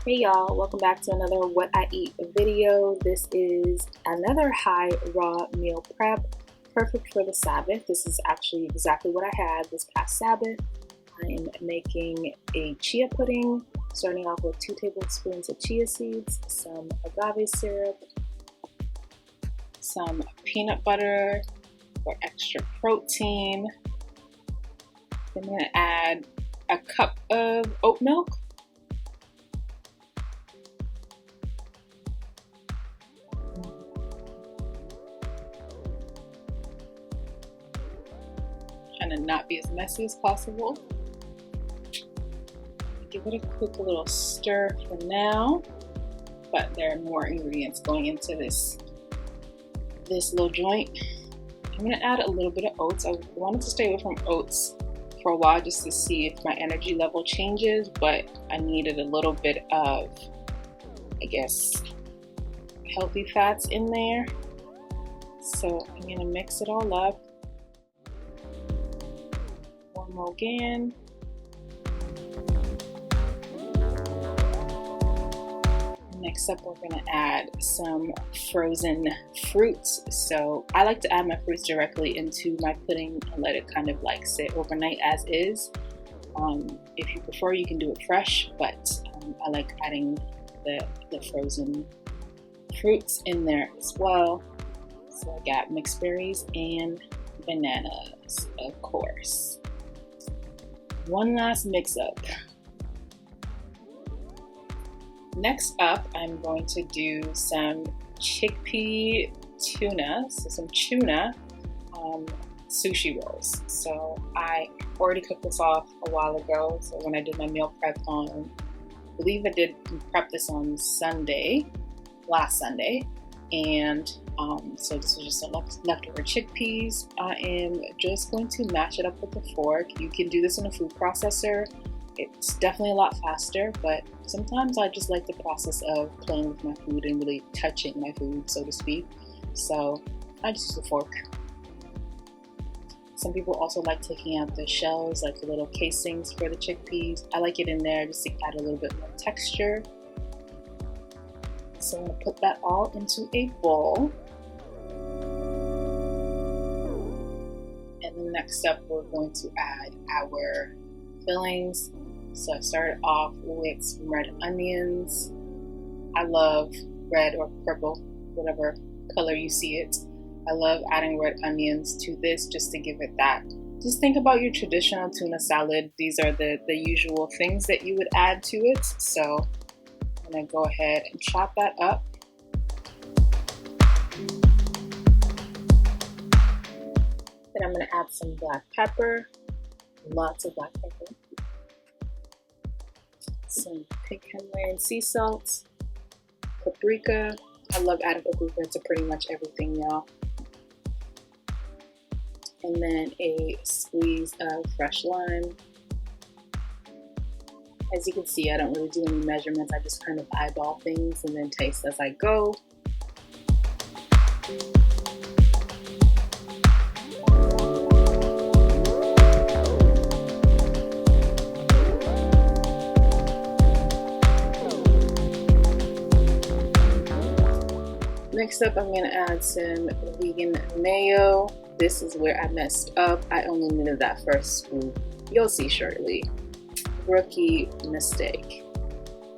Hey y'all, welcome back to another What I Eat video. This is another high raw meal prep, perfect for the Sabbath. This is actually exactly what I had this past Sabbath. I am making a chia pudding, starting off with 2 tablespoons of chia seeds, some agave syrup, some peanut butter for extra protein. I'm going to add a cup of oat milk. Trying to not be as messy as possible. Give it a quick little stir for now, but there are more ingredients going into this little joint. I'm gonna add a little bit of oats. I wanted to stay away from oats for a while just to see if my energy level changes, but I needed a little bit of, I guess, healthy fats in there. So I'm gonna mix it all up. One more again. Next up, we're gonna add some frozen fruits. So I like to add my fruits directly into my pudding and let it kind of like sit overnight as is. If you prefer, you can do it fresh, but I like adding the frozen fruits in there as well. So I got mixed berries and bananas, of course. One last mix up. Next up, I'm going to do some chickpea tuna, so some tuna sushi rolls. So I already cooked this off a while ago. So when I did my meal prep on, I believe I did prep this on last Sunday. And so this was just some leftover chickpeas. I am just going to mash it up with a fork. You can do this in a food processor. It's definitely a lot faster, but sometimes I just like the process of playing with my food and really touching my food, so to speak. So I just use a fork. Some people also like taking out the shells, like the little casings for the chickpeas. I like it in there just to add a little bit more texture. So I'm going to put that all into a bowl. And then next up, we're going to add our fillings. So I started off with some red onions. I love red or purple, whatever color you see it. I love adding red onions to this just to give it that. Just think about your traditional tuna salad. These are the usual things that you would add to it. So I'm gonna go ahead and chop that up. Then I'm gonna add some black pepper, lots of black pepper. Some pink Himalayan sea salt, paprika. I love adding paprika to pretty much everything, y'all. And then a squeeze of fresh lime. As you can see, I don't really do any measurements. I just kind of eyeball things and then taste as I go. Next up, I'm going to add some vegan mayo. This is where I messed up. I only needed that first scoop. You'll see shortly. Rookie mistake.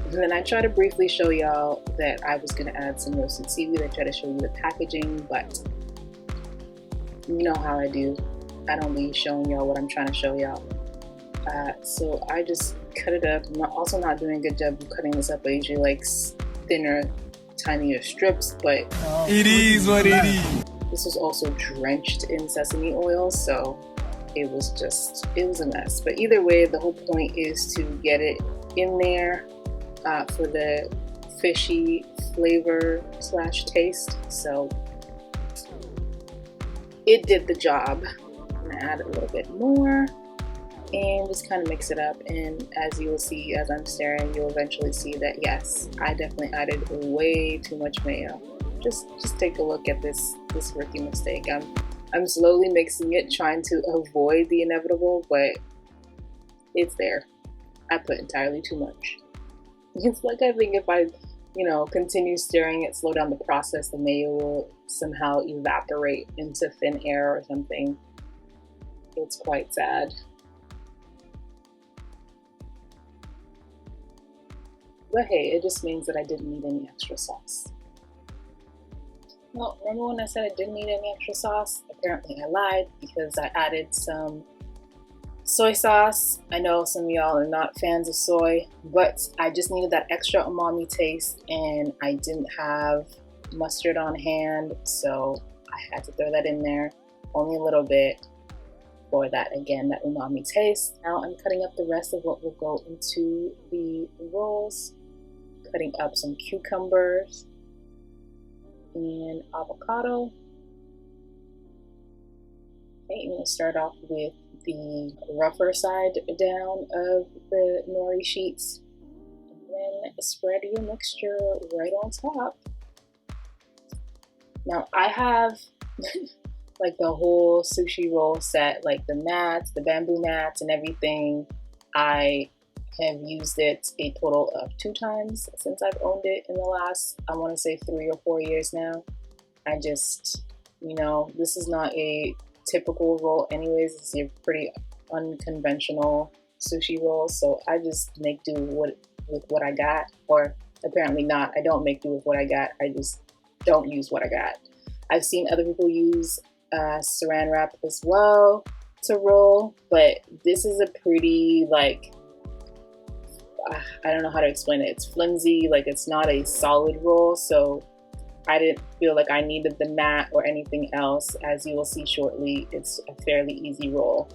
And then I try to briefly show y'all that I was going to add some roasted seaweed. I try to show you the packaging, but you know how I do. I don't be showing y'all what I'm trying to show y'all. So I just cut it up. I'm also not doing a good job of cutting this up. I usually like thinner, tinier strips, but it is what it is. This was also drenched in sesame oil, so it was a mess. But either way, the whole point is to get it in there for the fishy flavor / taste. So it did the job. I'm gonna add a little bit more and just kind of mix it up. And as you will see, as I'm stirring, you'll eventually see that yes, I definitely added way too much mayo. Just take a look at this rookie mistake. I'm slowly mixing it, trying to avoid the inevitable, but it's there. I put entirely too much. It's like I think if I, continue stirring it, slow down the process, the mayo will somehow evaporate into thin air or something. It's quite sad. But hey, it just means that I didn't need any extra sauce. Well, remember when I said I didn't need any extra sauce? Apparently I lied because I added some soy sauce. I know some of y'all are not fans of soy, but I just needed that extra umami taste, and I didn't have mustard on hand, so I had to throw that in there, only a little bit for that, again, that umami taste. Now I'm cutting up the rest of what will go into the rolls, cutting up some cucumbers and avocado. Okay, I'm going to start off with the rougher side down of the nori sheets, and then spread your mixture right on top. Now I have like the whole sushi roll set, like the mats, the bamboo mats and everything. I have used it a total of 2 times since I've owned it in the last, I want to say 3 or 4 years now. I just, this is not a typical roll anyways. It's a pretty unconventional sushi roll, so I just make do with what I got, or apparently not. I don't make do with what I got, I just don't use what I got. I've seen other people use saran wrap as well to roll, but this is a pretty, like, I don't know how to explain it. It's flimsy, like it's not a solid roll, so I didn't feel like I needed the mat or anything else. As you will see shortly, it's a fairly easy roll.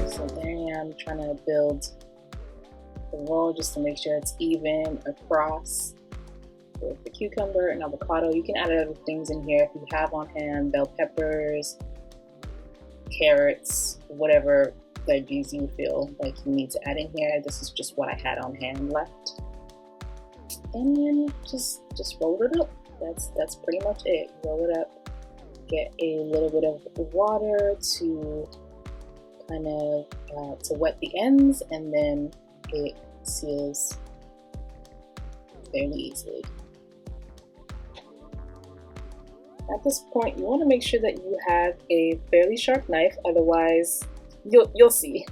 So there I am trying to build the roll just to make sure it's even across. With the cucumber and avocado, you can add other things in here if you have on hand, bell peppers, carrots, whatever veggies you feel like you need to add in here. This is just what I had on hand left, and then just roll it up. That's pretty much it. Roll it up, get a little bit of water to kind of to wet the ends, and then it seals fairly easily. At this point, you want to make sure that you have a fairly sharp knife, otherwise you'll see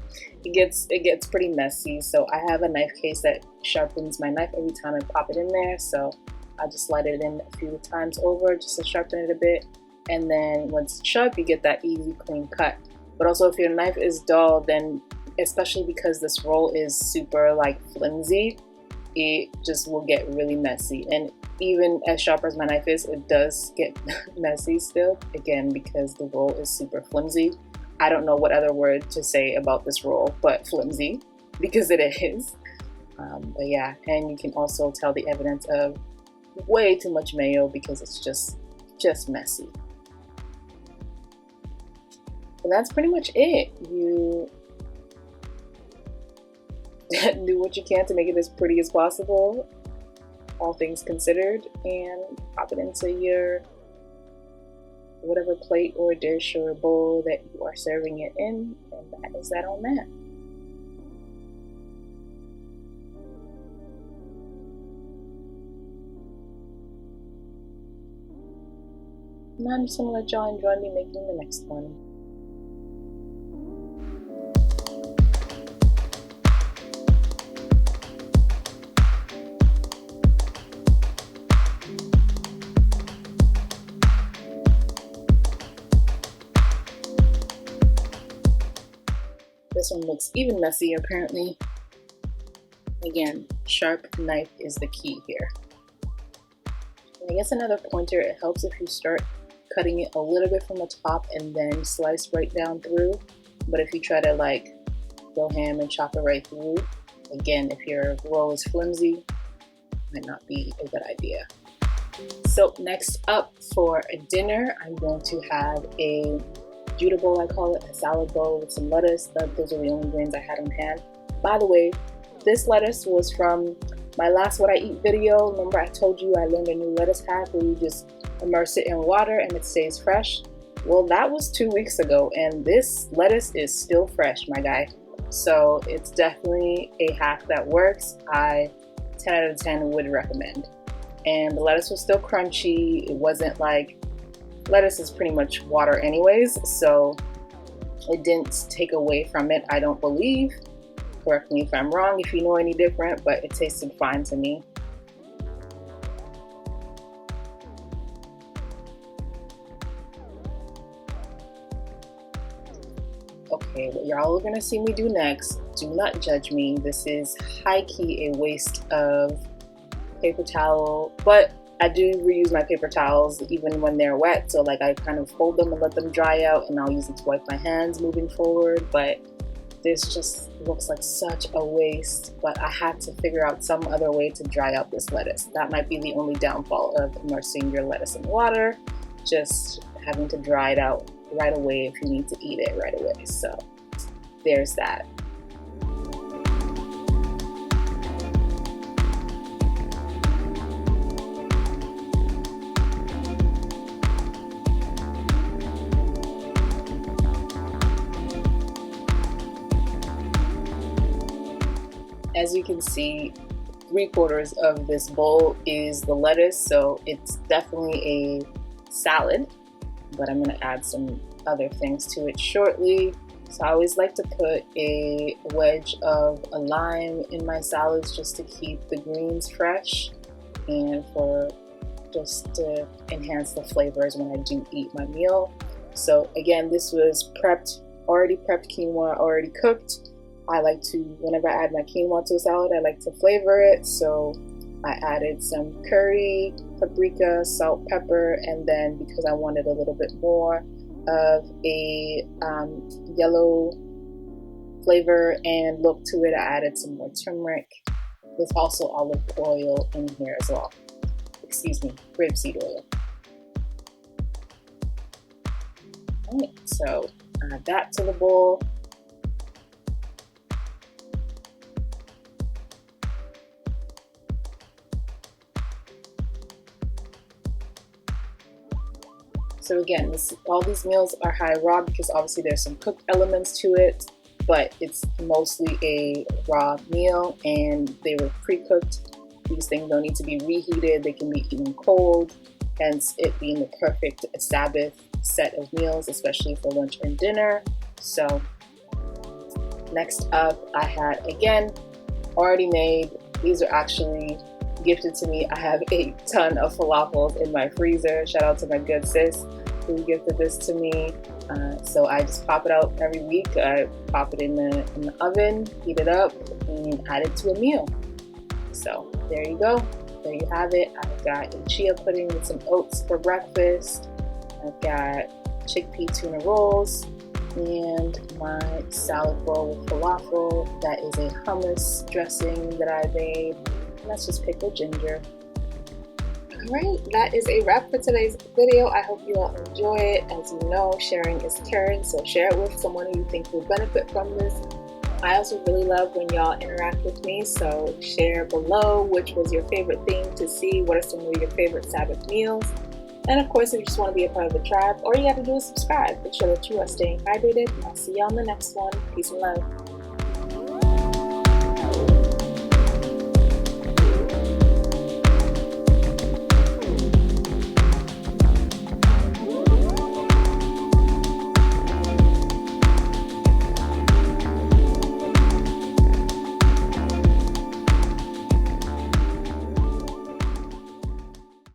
it gets pretty messy. So I have a knife case that sharpens my knife every time I pop it in there, so I just slide it in a few times over just to sharpen it a bit, and then once it's sharp you get that easy clean cut. But also if your knife is dull, then especially because this roll is super like flimsy, it just will get really messy. And even as sharp as my knife is, it does get messy still, again because the roll is super flimsy. I don't know what other word to say about this roll but flimsy, because it is. But yeah, and you can also tell the evidence of way too much mayo because it's just messy. And that's pretty much it. You do what you can to make it as pretty as possible, all things considered, and pop it into your whatever plate or dish or bowl that you are serving it in, and that is that on that. And I'm just gonna let y'all enjoy me making the next one. This one looks even messier apparently. Again, sharp knife is the key here. And I guess another pointer, it helps if you start cutting it a little bit from the top and then slice right down through. But if you try to like go ham and chop it right through, again, if your roll is flimsy, it might not be a good idea. So next up for dinner, I'm going to have a Judah bowl, I call it, a salad bowl with some lettuce. Those are the only grains I had on hand. By the way, this lettuce was from my last What I Eat video. Remember I told you I learned a new lettuce hack where you just immerse it in water and it stays fresh. Well, that was 2 weeks ago, and this lettuce is still fresh, my guy. So it's definitely a hack that works. I 10 out of 10 would recommend. And the lettuce was still crunchy. It wasn't like, lettuce is pretty much water anyways, so it didn't take away from it, I don't believe. Correct me if I'm wrong if you know any different, but it tasted fine to me. Okay, what y'all are gonna see me do next, do not judge me. This is high-key a waste of paper towel, but I do reuse my paper towels even when they're wet. So like I kind of fold them and let them dry out, and I'll use it to wipe my hands moving forward. But this just looks like such a waste, but I had to figure out some other way to dry out this lettuce. That might be the only downfall of immersing your lettuce in water, just having to dry it out right away if you need to eat it right away. So there's that. As you can see, 3/4 of this bowl is the lettuce, so it's definitely a salad, but I'm gonna add some other things to it shortly. So I always like to put a wedge of a lime in my salads just to keep the greens fresh and for just to enhance the flavors when I do eat my meal. So again, this was already prepped quinoa, already cooked. I like to, whenever I add my quinoa to a salad, I like to flavor it. So I added some curry, paprika, salt, pepper, and then because I wanted a little bit more of a yellow flavor and look to it, I added some more turmeric. There's also olive oil in here as well. Excuse me, grapeseed oil. Alright, so add that to the bowl. So again, all these meals are high raw because obviously there's some cooked elements to it, but it's mostly a raw meal and they were pre-cooked. These things don't need to be reheated, they can be eaten cold, hence it being the perfect Sabbath set of meals, especially for lunch and dinner. So next up, I had, again, already made, these are actually gifted to me. I have a ton of falafels in my freezer. Shout out to my good sis who gifted this to me. So I just pop it out every week. I pop it in the oven, heat it up, and add it to a meal. So there you go. There you have it. I've got a chia pudding with some oats for breakfast. I've got chickpea tuna rolls and my salad bowl with falafel. That is a hummus dressing that I made. Let's just pick a ginger. Alright, that is a wrap for today's video. I hope you all enjoy it. As you know, sharing is caring, so share it with someone who you think will benefit from this. I also really love when y'all interact with me, so share below which was your favorite thing to see, what are some of your favorite Sabbath meals. And of course, if you just want to be a part of the tribe, all you have to do is subscribe. Make sure that you are staying hydrated. I'll see y'all in the next one. Peace and love.